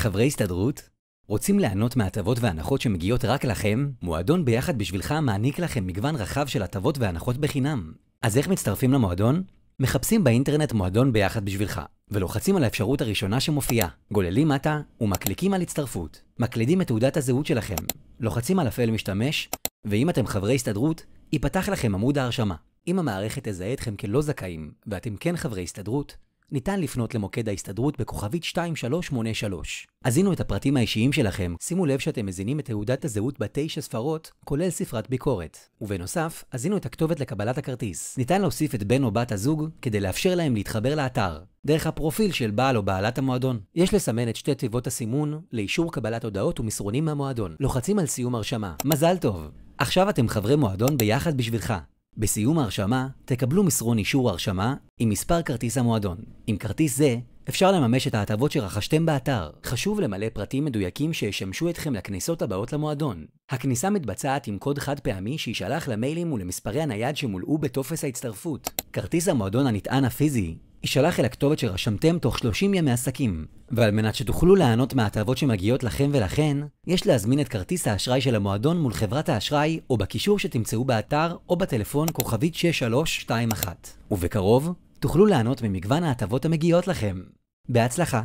חברי הסתדרות? רוצים ליהנות מהטבות והנחות שמגיעות רק לכם? מועדון ביחד בשבילך מעניק לכם מגוון רחב של הטבות והנחות בחינם. אז איך מצטרפים למועדון? מחפשים באינטרנט מועדון ביחד בשבילך, ולוחצים על האפשרות הראשונה שמופיעה. גוללים מטה ומקליקים על הצטרפות. מקלידים את תעודת הזהות שלכם. לוחצים על הפעל משתמש, ואם אתם חברי הסתדרות, ייפתח לכם עמוד ההרשמה. אם המערכת תזהה אתכם כלא זכאים, ואתם כן חברי הסתדרות, ניתן לפנות למוקד ההסתדרות בכוכבית 2383. הזינו את הפרטים האישיים שלכם, שימו לב שאתם מזינים את תעודת הזהות ב9 ספרות, כולל ספרת ביקורת. ובנוסף, הזינו את הכתובת לקבלת הכרטיס. ניתן להוסיף את בן או בת הזוג, כדי לאפשר להם להתחבר לאתר, דרך הפרופיל של בעל או בעלת המועדון. יש לסמן את שתי תיבות הסימון, לאישור קבלת הודעות ומסרונים מהמועדון. לוחצים על סיום הרשמה. מזל טוב! עכשיו אתם חברי מועדון ביחד בשבילך. בסיום ההרשמה, תקבלו מסרון אישור הרשמה עם מספר כרטיס המועדון. עם כרטיס זה, אפשר לממש את ההטבות שרכשתם באתר. חשוב למלא פרטים מדויקים שישמשו אתכם לכניסות הבאות למועדון. הכניסה מתבצעת עם קוד חד פעמי שישלח למיילים ולמספרי הנייד שמולאו בטופס ההצטרפות. כרטיס המועדון הנטען הפיזי יישלח אל הכתובת שרשמתם תוך 30 ימי עסקים. ועל מנת שתוכלו ליהנות מההטבות שמגיעות לכם ולכן, יש להזמין את כרטיס האשראי של המועדון מול חברת האשראי או בקישור שתמצאו באתר או בטלפון כוכבית 6321. ובקרוב, תוכלו ליהנות ממגוון ההטבות המגיעות לכם. בהצלחה!